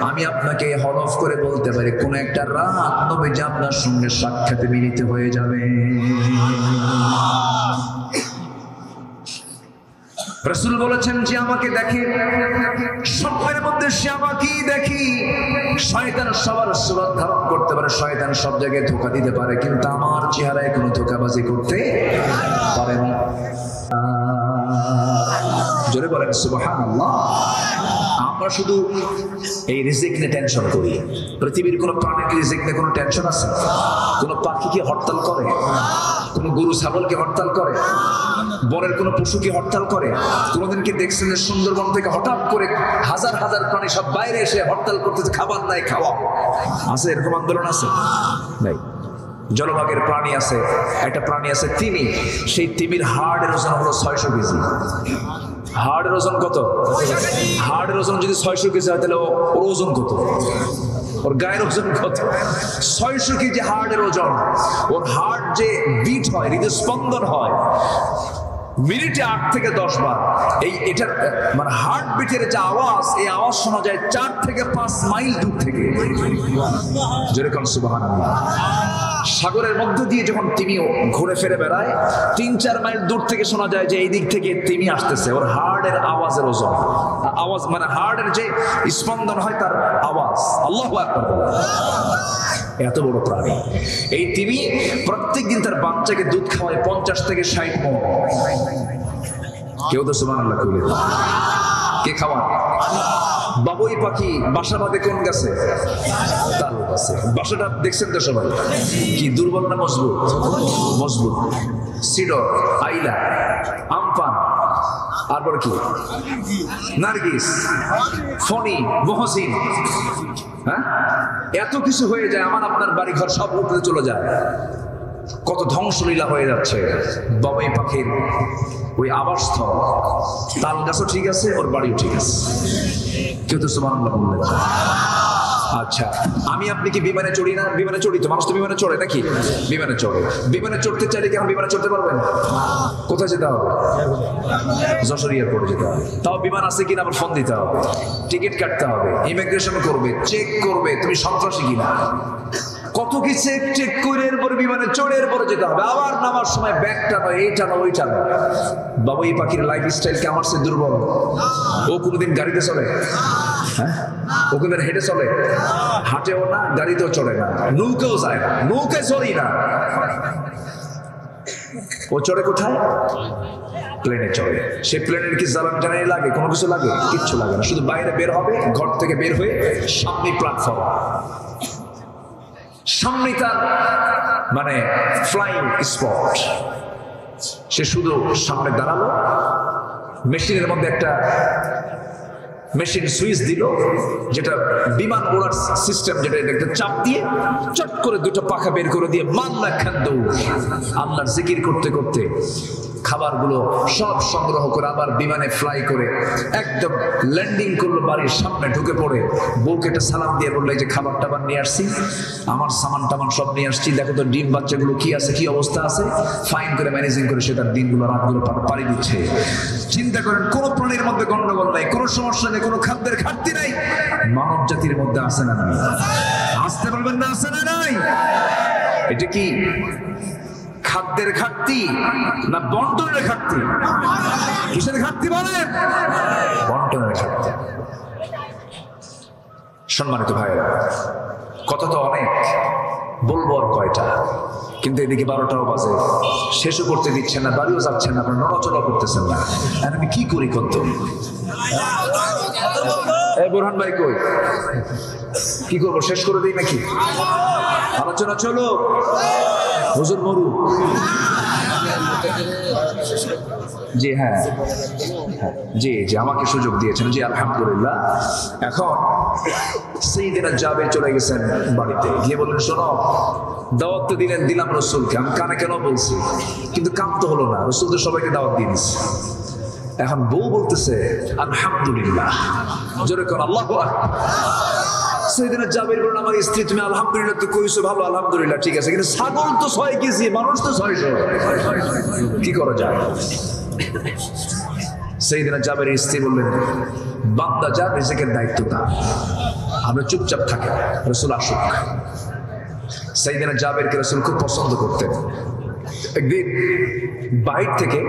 আমি আপনাকে হলফ করে বলতে পারি, কোন একটা রাত নবীজি আপনার সঙ্গে সাক্ষাতে মিলিত হয়ে যাবে। রাসূল বলেছেন, যে আমাকে দেখে স্বপ্নের মধ্যে, সে আমাকেই দেখি। শয়তান সবার সুরত ধারণ করতে পারে, শয়তান সব জায়গায় ধোঁকা দিতে পারে, কিন্তু আমার চেহারায় কোনো ধোঁকাবাজি করতে পারে না। জোরে বলেন সুবহানাল্লাহ। আমরা শুধু এই রিজিক নিয়ে টেনশন করি। পৃথিবীর কোন প্রাণীর রিজিক নিয়ে কোনো টেনশন আছে? কোন পাখি কি হরতাল করে? কোন গরু ছাগলকে হরতাল করে? বনের কোন পশুকে হরতাল করে? কোনদিন কি দেখছেন যে সুন্দরবন থেকে হঠাৎ করে হাজার হাজার প্রাণী সব বাইরে এসে হরতাল করতেছে, খাবার নাই, খাওয়া আছে? এরকম আন্দোলন আছে? নাই। জলভাগের প্রাণী আছে, একটা প্রাণী আছে তিমি, সেই তিমির হাড়ের ওজন হলো 600 কেজি। হার্টের ওজন কত? হার্টের ওজন যদি 600 কেজি হয় তাহলে ওর ওজন কত? ওর গায়ের ওজন কত? 600 কেজি হার্টের ওজন। ওর হার্ট যে বিট হয়, হৃদস্পন্দন হয় মিনিটে 8 থেকে 10 বার। এটার মানে হার্ট বিটের যে আওয়াজ, এই আওয়াজ শোনা যায় 4 থেকে 5 মাইল দূর থেকে। যেরকম সুবহানাল্লাহ। সাগরের মধ্য দিয়ে যখন তিমি ঘুরে ফিরে বেড়ায় 3-4 মাইল দূর থেকে শোনা যায় যে এই দিক থেকে তিমি আসতেছে। ওর হার্টের আওয়াজের ওজন, আওয়াজ মানে হার্টের যে স্পন্দন হয় তার আওয়াজ। আল্লাহু আকবার। এত বড় প্রাণী এই তিমি প্রত্যেক দিন তার বাচ্চাকে দুধ খাওয়ায় 50 থেকে 60 মণ। কেউ তো সুবহানাল্লাহ কইলেন। কে খাওয়ান? বাবুই পাখি বাসা বাঁধে কোন গাছে? তাল গাছে। বাসাটা দেখছেন তো সবাই, কি দুর্বল না মজবুত? মজবুত। সিডর, আইলা, আমপান, তারপর কি নার্গিস, ফণি, মহসিন, হ্যাঁ এত কিছু হয়ে যায়। আমার আপনার বাড়ি ঘর সব উপরে চলে যায়। কত ধ্বংসলীলা হয়ে যাচ্ছে বাবুই পাখির ওই আবাসস্থল। তাল গাছও ঠিক আছে, ওর বাড়িও ঠিক আছে। কেউ তো সুবহানাল্লাহ বললেন। আচ্ছা, আমি আপনি কি বিমানে চড়ি না? বিমানে চড়ি তো, মানুষ তো বিমানে চড়ে নাকি? বিমানে চড়ে। বিমানে চড়তে চাইলে কি এখন বিমানে চড়তে পারবেন? কোথায় যেতে হবে? যশোর এয়ারপোর্টে যেতে হবে। তাও বিমান আছে কিনা আবার ফোন দিতে হবে, টিকিট কাটতে হবে, ইমিগ্রেশন করবে, চেক করবে তুমি সন্ত্রাসী কিনা। কত কি চেক করে এরপরে বিমানে চড়ে এরপরে যেতে হবে। আবার নামার সময় ব্যাগটা নয়, এইটা নয়, ওইটা নয়। বাবুই পাখির লাইফ স্টাইল কি আমার চেয়ে দুর্বল? ও কোনোদিন গাড়িতে চলে? হ্যাঁ, ও কোনোদিন হেঁটে চলে? হাঁটেও না, গাড়িতেও চড়ে না, নৌকেও যায় না, নৌকে চড়ি না। ও চড়ে কোথায়? প্লেনে চড়ে। সে প্লেনের কি জ্বালানি টালানি লাগে? কোনো কিছু লাগে? কিচ্ছু লাগে না। শুধু বাইরে বের হবে, ঘর থেকে বের হয়ে সামনে প্ল্যাটফর্ম, সামনে তার মানে ফ্লাইং স্পট। সে শুধু সামনে দাঁড়ালো, মেশিনের মধ্যে একটা মেশিন সুইচ দিল, যেটা বিমান ওড়ার সিস্টেম, যেটা একটা চাপ দিয়ে চট করে দুটো পাখা বের করে দিয়ে মাল্লা খান দৌড়। আল্লাহর জিকির করতে করতে খাবারগুলো সব সংগ্রহ করে আবার বিমানে ফ্লাই করে একদম ল্যান্ডিং করলো বাড়ির সামনে, ঢুকে পড়ে বউকে একটা সালাম দিয়ে বললো, এই যে খাবার টাবার নিয়ে আসছি, আমার সামান টামান সব নিয়ে আসছি, দেখো তো ডিম বাচ্চাগুলো কি আছে, কি অবস্থা আছে। ফাইন করে ম্যানেজিং করে সে তার দিনগুলো রাতগুলো পাড়ি দিচ্ছে। চিন্তা করেন, কোনো প্রাণীর মধ্যে গন্ডগোল নাই, কোনো সমস্যা নেই, কোনো খাদ্যের ঘাটতি নাই। মানব জাতির মধ্যে আছে না নাই? আসতে বলবেন না, আছে না নাই? এটা কি খাদ্যের ঘাটতি না বন্টনের ঘাটতি? কিসের ঘাটতি বলেন? বন্টনের ঘাটতি। সম্মানিত ভাইয়েরা, কথা তো অনেক, বলবো আর কয়টা, কিন্তু এদিকে 12টাও বাজে, শেষও করতে দিচ্ছেন না, বাড়িও যাচ্ছেন না, আপনার নড়াচড়া করতেছেন না। আর আমি কি করি কত? বোরহান ভাই কই? কি করবো, শেষ করে দিই নাকি? আলোচনা চলো, হুজুর মরু। জি হ্যাঁ, জি জি, আমাকে সুযোগ দিয়েছেন, জি আলহামদুলিল্লাহ। এখন সাইয়েদনা জাবের চলে গেছেন বাড়িতে, গিয়ে বললেন, শোনো, দাওয়াত তো দিলাম রসুলকে, আমি কানে কেন বলছি, কিন্তু কাম তো হলো না, রসুল তো সবাইকে দাওয়াত দিয়ে দিচ্ছে। এখন বউ বলতেছে আলহামদুলিল্লাহ, জোরে কর আল্লাহু আকবার। সাইয়েদনা জাবের বলেন, আমার স্ত্রী, তুমি আলহামদুলিল্লাহ তো কইছো, ভালো, আলহামদুলিল্লাহ ঠিক আছে, কিন্তু ছাগল তো 6 কেজি, মানুষ তো 600, কি করা যায়? সাইয়েদনা জাবের স্ত্রী বললেন, বান্দা যা রিজিকের দায়িত্ব তা, আমরা চুপচাপ থাকি, রাসূল আসুক। সাইয়েদনা জাবেরকে রাসূল খুব পছন্দ করতেন। একদিন বাইরে থেকে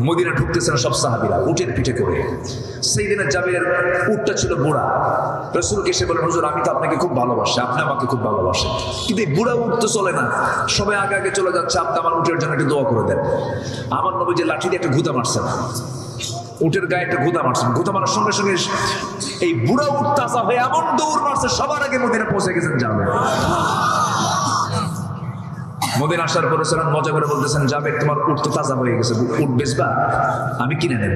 মদিনা ঢুকতেছেন সব সাহাবীরা উটের পিঠে করে। সাইয়েদনা জাবের উটটা ছিল বুড়া। রাসূলকে এসে বলেন, হুজুর আমি তো আপনাকে খুব ভালোবাসি, আপনি আমাকে খুব ভালোবাসেন, কিন্তু এই বুড়া উট তো চলে না, সবাই আগে আগে চলে যাচ্ছে, আপনি আমার উটের জন্য একটু দোয়া করে দেন। আমার নবী যে লাঠি দিয়ে একটা গুঁতা মারছেন, উটের গায়ে একটা গুঁতা মারছেন, গুঁতা মারার সঙ্গে সঙ্গে এই বুড়া উট তাজা হয়ে এমন দৌড় মারছে, সবার আগে মদিনা পৌঁছে গেছেন জাবের। মদিনা আসার পরে সালাম মজা করে বলতেছেন, জাবের তোমার উট তো তাজা হয়ে গেছে, উট বেচবা, আমি কিনে নেব।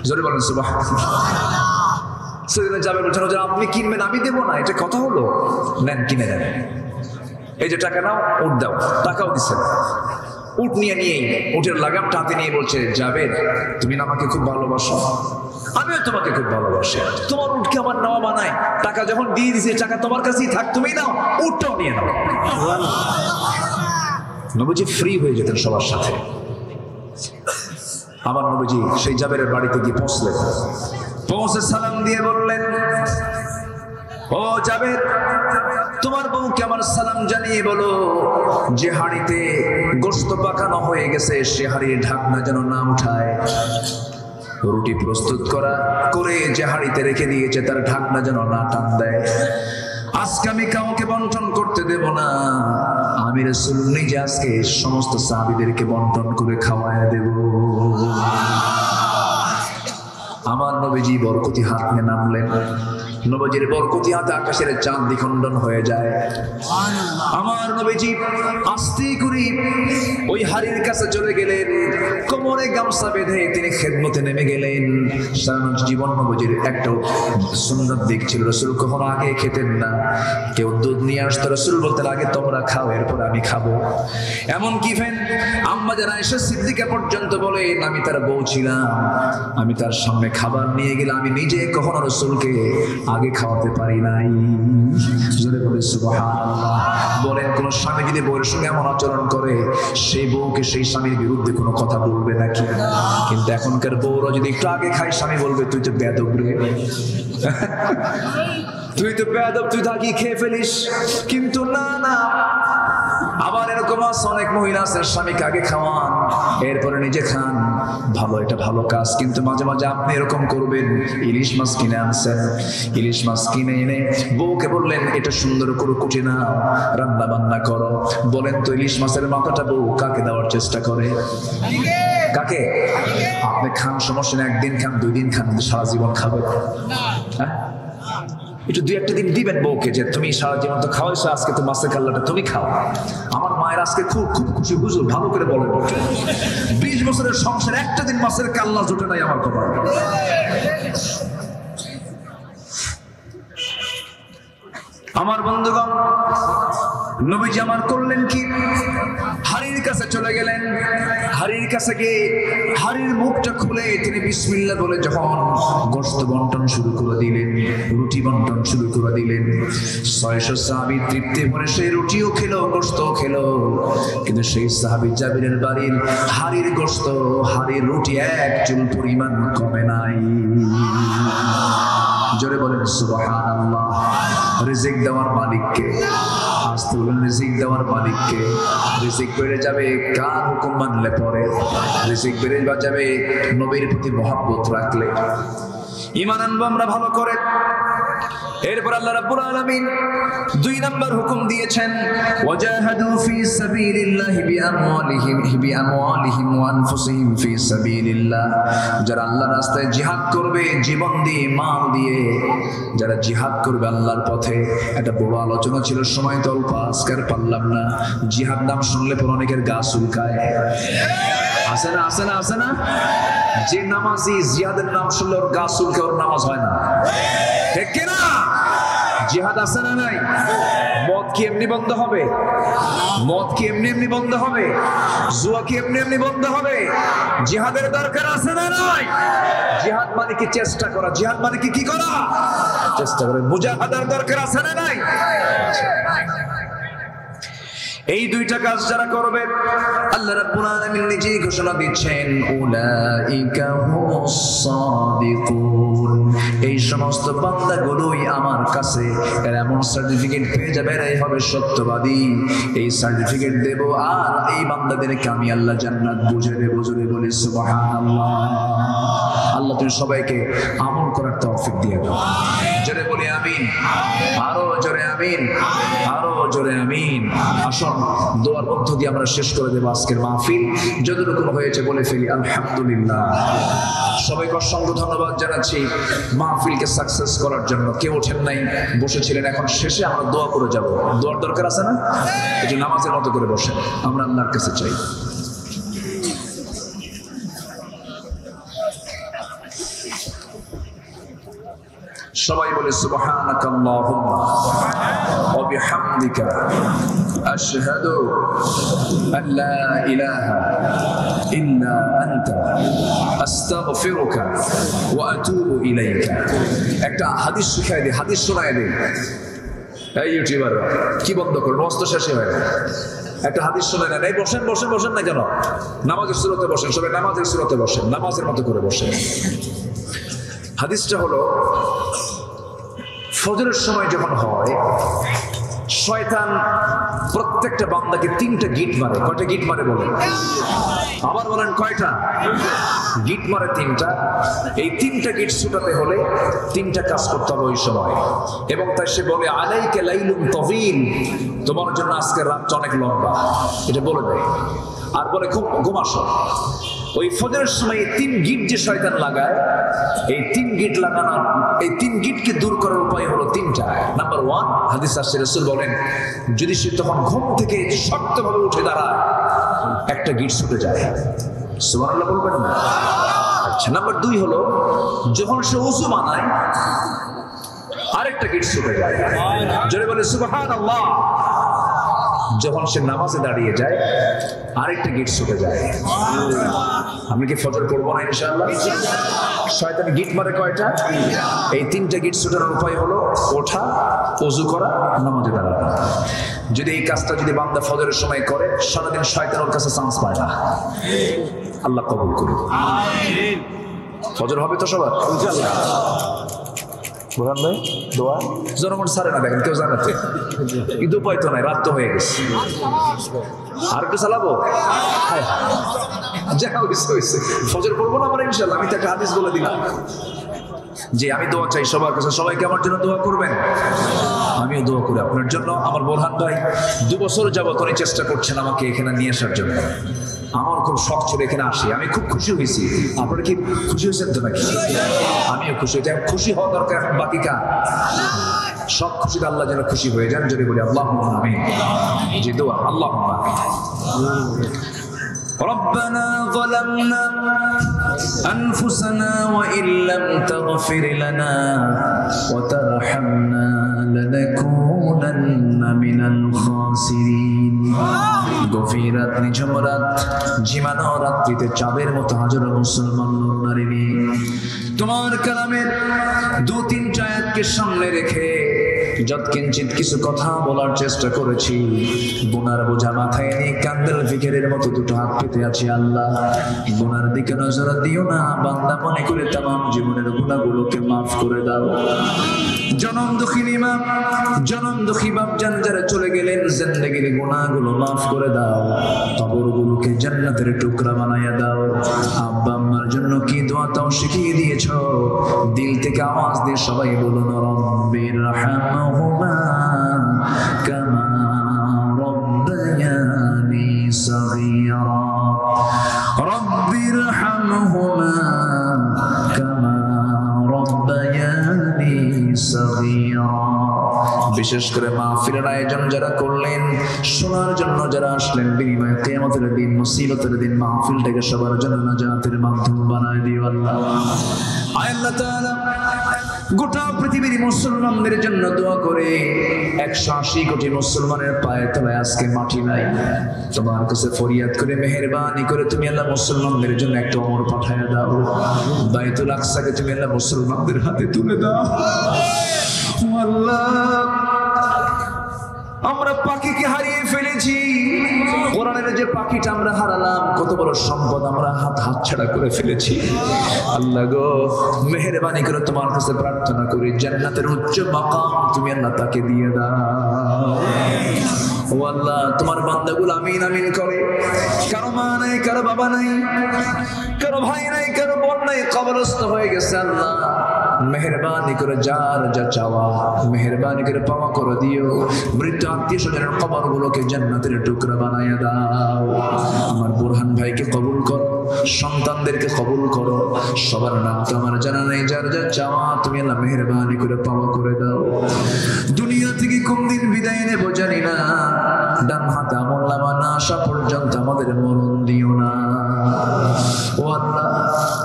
জোরে বলেন সুবহানাল্লাহ। সাইয়েদনা জাবের বলছেন, যে আপনি কিনবেন, আমি দেবো না, এটা কথা হলো? নেন, কিনে নেন, এই যে টাকা নাও, উট দাও। টাকাও দিচ্ছেন। উট নিয়ে উটের লাগামটা হাতে নিয়ে বলছে, জাবের তুমি না আমাকে খুব ভালোবাসো, আমিও তোমাকে খুব ভালোবাসি, তোমার উটকে আমার নেওয়া বানায়, টাকা যখন দিয়ে দিছে টাকা তোমার কাছেই থাক, তুমি নাও, উটটাও নিয়ে নাও। নবীজি ফ্রি হয়ে যেতেন সবার সাথে। আমার নবীজি সেই জাবেরের বাড়িতে গিয়ে পৌঁছে সালাম দিয়ে বললেন, ও জাবের, তোমার বউকে আমার সালাম জানিয়ে বলো যে হাঁড়িতে গোশত পাকানো হয়ে গেছে সে হাঁড়ির ঢাকনা যেন না উঠায়, রুটি প্রস্তুত করে যে হাঁড়িতে রেখে দিয়েছে তার ঢাকনা যেন না টান দেয়। আজকে আমি কাউকে বন্টন করতে দেব না, আমি রাসূল নিজে আজকে সমস্ত সাহাবীদেরকে বন্টন করে খাওয়ায় দেব। আমার নবীজি বরকতি হাত নিয়ে নামলেন। নবীজির বরকতি হাতে আকাশের চাঁদ দ্বিখণ্ডন হয়ে যায়। আমার নবীজি আস্তে করে ওই হাড়ির কাছে চলে গেলেন, কোমরে গামছা বেঁধে তিনি খেদমতে নেমে গেলেন। সারা জীবন নবীজির একটা সুন্নাত দিক ছিল, রাসূল কখনো আগে খেতেন না। কেউ দুধ নিয়ে আসতো, রাসূল বলতেন আগে তোমরা খাও এরপর আমি খাবো। এমনকি আম্মা জান আয়েশা সিদ্দিকা পর্যন্ত বলেন, আমি তার বউ ছিলাম, আমি তার সামনে খাবার নিয়ে গেলে আমি নিজে কখনো রাসূলকে আগে খাওয়াতে পারি নাই। জোরে বলে সুবহানাল্লাহ। বলেন কোন স্বামী যদি বউয়ের সঙ্গে এমন আচরণ করে, সেই বউকে সেই স্বামীর বিরুদ্ধে কোনো কথা বলবে নাকি? কিন্তু এখনকার বউরা যদি একটু আগে খায়, স্বামী বলবে তুই তো বেয়াদব রে, তুই তো বেয়াদব, তুই তো আগে খেয়ে ফেলিস। কিন্তু না, আবার এরকম আছে অনেক মহিলা আছে স্বামীকে আগে খাওয়ান এরপরে নিজে খান, ভালো, এটা ভালো কাজ। কিন্তু মাঝে মাঝে আপনি এরকম করবেন, ইলিশ মাছ কিনে আনছেন, ইলিশ মাছ কিনে এনে বউকে বললেন এটা সুন্দর করে কুটে না, রান্না বান্না করো। বলেন তো ইলিশ মাছের মাথাটা বউ কাকে দেওয়ার চেষ্টা করে? কাকে? আপনি খান, সমস্যা নেই, একদিন খান, 2 দিন খান, সারা জীবন খাবেন? হ্যাঁ, একটু 2-1 দিন দিবেন বউকে যে তুমি সারা জীবন তো খাওয়াইছো, আজকে তো মাছের কাল্লাটা তুমি খাও। আমার মায়ের আজকে খুব খুব খুশি, হুজুর ভালো করে বলেন, 20 বছরের সংসার একটা দিন মাছের কাল্লা জোটে নাই আমার কপালে। আমার বন্ধুগণ, নবীজি আমার করলেন কি, হাড়ির কাছে চলে গেলেন। হাড়ির কাছে গিয়ে হাড়ির মুখটা খুলে তিনি বিসমিল্লাহ বলে যখন গোশত বন্টন শুরু করে দিলেন, রুটি বন্টন শুরু করে দিলেন, 600 সাহাবী তৃপ্তি ভরে সেই রুটিও খেলো, গোশতও খেলো। কিন্তু সেই সাহাবী জাবিরের বাড়ির হাড়ির গোশত, হাড়ির রুটি এক চুল পরিমাণ কমে নাই। জোরে বলেন সুবহানাল্লাহ। রিজিক দেওয়ার মালিককে, আসতে বলেন রিজিক দেওয়ার মালিককে। রিজিক বেড়ে যাবে কার হুকুম মানলে পরে, রিজিক বেড়ে যাবে নবীর প্রতি মহব্বত রাখলে। ঈমান আনবো আমরা ভালো করে। এরপর আল্লাহ রাব্বুল আলামিন 2 নাম্বার হুকুম দিয়েছেন, ওয়াজাহাদু ফি সাবিলিল্লাহি বিআমওয়ালিহিম ওয়া আনফুসিহিম ফি সাবিলিল্লাহ। যারা আল্লাহর রাস্তায় জিহাদ করবে জীবন দিয়ে, মাল দিয়ে, যারা জিহাদ করবে আল্লাহর পথে। একটা বড় আলোচনা ছিল, সময় তো অল্প, আজকে আর পারলাম না। জিহাদ নাম শুনলে পর অনেকের গা চুলকায়, আছে না? আছে না? আছে না? যে নামাজি জিহাদের নাম শুনলে ওর গা চুলকায়, ওর নামাজ হয় না, ঠিক কি না? জিহাদ আছে না নাই? মদ কি এমনি বন্ধ হবে? মদ কি এমনি বন্ধ হবে? জুয়া কি এমনি বন্ধ হবে? জিহাদের দরকার আছে না নাই? জিহাদ মানে কি চেষ্টা করা, জিহাদ মানে কি করা? চেষ্টা করে। মুজাহাদার দরকার আছে না নাই? এই 2টা কাজ যারা করবে, আল্লাহ রাব্বুল আলামিন নিজেই ঘোষণা দিচ্ছেন, উলাইকা হুমুস সাদিকুন। এই সমস্ত বান্দাগুলোই আমার কাছে এমন সার্টিফিকেট পেয়ে যাবে, এরাই হবে সত্যবাদী। এই সার্টিফিকেট দেব, আর এই বান্দাদেরকে আমি আল্লাহ জান্নাত বুঝে দেব। জোরে বলি সুবহানাল্লাহ। আল্লাহ তুমি সবাইকে আমল করার তৌফিক দিয়ে দাও। জোরে বলি আমিন, আরো জোরে আমিন, আরো জোরে আমিন। আসুন দোয়ার মধ্য দিয়ে আমরা শেষ করে দেব আজকের মাহফিল। যতটুকু হয়েছে বলে ফেলি আলহামদুলিল্লাহ। সবাইকে অসংখ্য ধন্যবাদ জানাচ্ছি মাহফিলকে সাকসেস করার জন্য। কেউ ওঠেন নাই, বসেছিলেন। এখন শেষে আমরা দোয়া করে যাব। দোয়ার দরকার আছে না? একটু নামাজের মতো করে বসেন, আমরা আল্লাহর কাছে চাই। সবাই বলে সুবহানাকাল্লাহুম্মা ওয়া বিহামদিকা আশহাদু আল্লা ইলাহা ইল্লা আনতা আস্তাগফিরুকা ওয়া আতুবু ইলাইকা। একটা হাদিস শিখাই দে, হাদিস শোনায় দে। এই ইউটিউবাররা কি বন্ধ করুন, অস্ত শেষে হয় না। একটা হাদিস শোনায় না, এই বসেন বসেন বসেন না কেন? নামাজের সুরতে বসেন, সবাই নামাজের সুরতে বসেন, নামাজের মতো করে বসেন। হাদিসটা হলো, ফজরের সময় যখন হয়, শয়তান প্রত্যেকটা বান্দাকে 3টা গিট মারে। কয়টা গিট মারে বলেন? আবার বলেন কয়টা গিট মারে? 3টা। এই 3টা গিট ছুটাতে হলে 3টা কাজ করতে হবে ওই সময়। এবং তাই সে বলে আলাইকা লাইলুন তাওয়িল, তোমার জন্য আজকের রাতটা অনেক লম্বা, এটা বলে দেয়। আর বলে ঘুমাসো। ওই ফজরের সময় 3 গিট যে শয়তান লাগায়, এই 3 গিট লাগানোর, এই 3 গিটকে দূর করার উপায় হলো 3টা। নাম্বার 1, হাদিস আসছে, রাসূল বলেন যদি সে তখন ঘুম থেকে শক্তভাবে উঠে দাঁড়ায়, একটা গিট ছুটে যায়। সুবহানাল্লাহ বলবেন না? আচ্ছা, নাম্বার 2 হলো যখন সে ওযু বানায়, আরেকটা গিট ছুটে যায়। জোরে বলে সুবহানাল্লাহ। যখন সে নামাজে দাঁড়িয়ে যায়, আরেকটা গিট ছুটে যায়। আমি কি ফজর করবো না ইনশাআল্লাহ? শয়তান গিট মারে কয়টা? এই 3টা গিট ছুটানোর উপায় হলো ওঠা, ওযু করা, নামাজে দাঁড়ানো। যদি এই কাজটা যদি বান্দা ফজরের সময় করে, সারাদিন শয়তান ওর কাছে চান্স পায় না। আল্লাহ কবুল করুন। ফজর হবে তো সবার ইনশাআল্লাহ? বুঝলেন ভাই? দোয়া জনগণ সারে না, দেখেন কেউ জানাতে, কিন্তু উপায় তো নাই, রাত তো হয়ে গেছে। আর একটু চালাবো? যা হয়েছে ফজর করবো না আমরা ইনশাআল্লাহ। আমি তো একটা হাদিস বলে দিলাম যে আমি দোয়া চাই সবার কাছে, সবাইকে আমার জন্য দোয়া করবেন। আমিও দোয়া করি আপনার জন্য। আমার বোরহান ভাই 2 বছর যাবত উনি চেষ্টা করছেন আমাকে এখানে নিয়ে আসার জন্য। আমার খুব শখ ছিল এখানে আসি, আমি খুব খুশি হয়েছি। আপনারা কি খুশি হয়েছেন তো নাকি? আমিও খুশি হয়েছি। খুশি হওয়া দরকার, বাকি কাজ সব খুশিতে আল্লাহ যেন খুশি হয়ে যান। যদি বলি আল্লাহুম্মা আমিন। জি দোয়া, আল্লাহুম্মা আমিন। ربنا ظلمنا أنفسنا وإن لم تغفر لنا وترحمنا لنكونن من الخاسرين। গভীর রাত, নিঝুম রাত, ঝিমানো রাত্রিতে চাঁদের মতো হাজারো মুসলমান নারী নিয়ে তোমার কালামের 2-3টা আয়াতকে সামনে রেখে যৎকিঞ্চিত কিছু কথা বলার চেষ্টা করেছি। গুনার বোঝা মাথায় নিয়ে কান্দেল ফিকিরের মতো 2টো হাত পেতে আছি। আল্লাহ, গুনার দিকে নজর দিও না, বান্দা মনে করে তামাম জীবনের গুনাহগুলোকে মাফ করে দাও। জনম দুঃখিনী মা, জনম দুঃখী বাপ জান যারা চলে গেলেন, জিন্দেগির গুনাহগুলো মাফ করে দাও। কবরগুলোকে জান্নাতের টুকরা বানায়া দাও। আব্বা আম্মার জন্য কি দোয়া তাও শিখিয়ে দিয়েছো। দিল থেকে আওয়াজ দিয়ে সবাই বলুন রব্বির রহমহুমা কামা রব্বায়ানি সগীরা। রব্বির রহমহুমা কামা রব্বায়ানি সগীরা। বিশেষ করে মাহফিলের আয়োজন যারা করলেন, শোনার জন্য যারা আসলেন, বিনিময়ে কিয়ামতের দিন, মুসিবতের দিন মাহফিলটাকে সবার জন্য নাজাতের মাধ্যম বানায় দিও আল্লাহ। আল্লাহ তাআলা গোটা পৃথিবীর মুসলমানদের জন্য দোয়া করে 180 কোটি মুসলমানের পায়ের তলায় আজকে মাটি নাই। তোমার কাছে ফরিয়াদ করে মেহেরবানি করে তুমি আল্লাহ মুসলমানদের জন্য একটা ওমর পাঠায়া দাও। বাইতুল আকসাকে তুমি আল্লাহ মুসলমানদের হাতে তুলে দাও। আল্লাহ, আমরা পাখিকে হারিয়ে ফেলেছি। কোরআনের যে পাখিটা আমরা হারালাম, কত বড় সম্পদ আমরা হাতছাড়া করে ফেলেছি। আল্লাহ গো, মেহেরবানি করে তোমার কাছে প্রার্থনা করি, জান্নাতের উচ্চ মাকাম তুমি আল্লাহ তাকে দিয়ে দাও। ও আল্লাহ, তোমার বান্দাগুলো আমিন আমিন করে। কারো মা নাই, কারো বাবা নাই, কারো ভাই নাই, কারো বোন নাই, কবরস্থ হয়ে গেছে। আল্লাহ মেহেরবানি করে যার যা চাওয়া মেহেরবানি করে পাওয়া করে দিও। মৃত আত্মীয় স্বজনের কবরগুলোকে জান্নাতের টুকরা বানায়া দাও। আমার বোরহান ভাইকে কবুল করো, সন্তানদেরকে কবুল করো। সবার নাম তো আমার জানা নেই, যার যা চাওয়া তুমি আল্লাহ মেহেরবানি করে পাওয়া করে দাও। দুনিয়া থেকে কোন দিন বিদায় নেব জানি না, ডান হাতে আমল নামা না আসা পর্যন্ত আমাদের মরণ দিও না। ও আল্লাহ,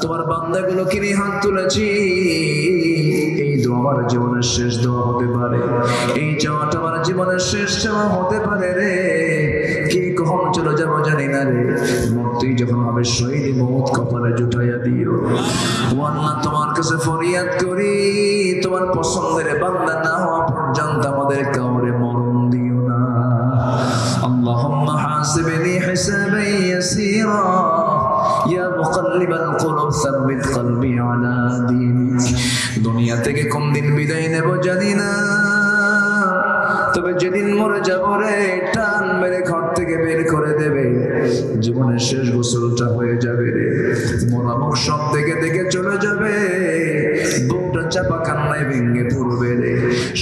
তোমার বান্দাগুলোকে নিয়ে হাত তুলেছি, এই দোয়া আমার জীবনের শেষ দোয়া হতে পারে, এই চাওয়াটা আমার জীবনের শেষ চাওয়া হতে পারে রে। কি কখন চলে যাবো জানি না রে, মরতেই যখন হবে শহীদ মৌত কপালে জুটাইয়া দিও। ও আল্লাহ, তোমার কাছে ফরিয়াদ করি, তোমার পছন্দের বান্দা না হওয়া পর্যন্ত আমাদের কাউরে মরণ দিও না। আল্লাহুম্মা হাসিবনি হিসাবান ইয়াসীরা ইয়া মুকাল্লিবাল কুলুব সাব্বিত কলবি আলা দীনিক। দুনিয়া থেকে কোন দিন বিদায় নেব জানি না, তবে যেদিন মরে যাব রে, টান মেরে ঘর থেকে বের করে দেবে, জীবনের শেষ গোসলটা হয়ে যাবে রে, মরা মুখ সব দেখে দেখে চলে যাবে, বউটা চাপা কান্নায় ভেঙে পড়বে রে,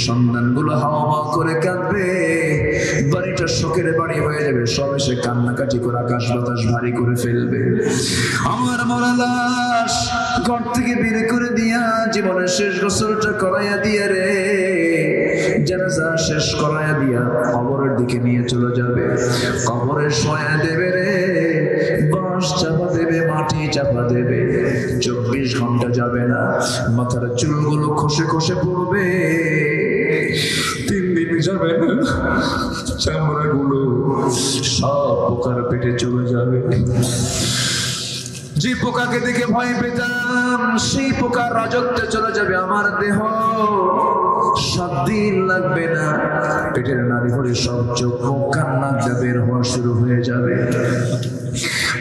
সন্তানগুলো হাওয়া করে কাঁদবে, বাড়িটা শোকের বাড়ি হয়ে যাবে, সব এসে কান্নাকাটি করে আকাশ বাতাস ভারী করে ফেলবে। আমার মরা লাশ ঘর থেকে বের করে দিয়া জীবনের শেষ গোসলটা করাইয়া দিয়া রে, জানাজা শেষ করাইয়া দিয়া কবরের দিকে নিয়ে চলে যাবে, কবরে শোয়া দেবে রে, বাঁশ চাপা দেবে, মাটি চাপা দেবে, 24 ঘন্টা যাবে না, মাথার চুলগুলো খসে খসে পড়বে, 3 দিন যাবে না, চামড়াগুলো সব পোকার পেটে চলে যাবে। যে পোকাকে দেখে ভয় পেতাম, সেই পোকার রাজত্বে চলে যাবে আমার দেহ, 7 দিন লাগবে না, পেটের নাড়ি ভরে সব চোখ মুখ কান নাক দিয়ে বের হওয়া শুরু হয়ে যাবে।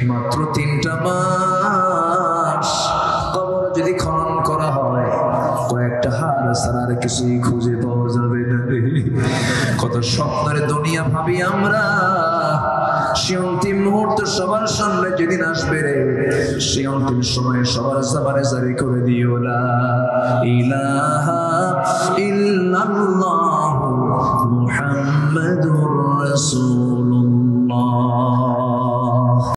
মাত্র 3টা মাস কবর যদি খনন করা হয়, কয়েকটা হাড় ছাড়া আর কিছুই খুঁজে পাওয়া যাবে না রে। কত স্বপ্নের দুনিয়া ভাবি আমরা, সে অন্তিম মুহূর্ত সবার সামনে যেদিন আসবে রে, সে অন্তিম সময়ে সবার জবানে জারি করে দিও লা ইলাহা ইল্লাল্লাহু মুহাম্মাদুর রাসূল।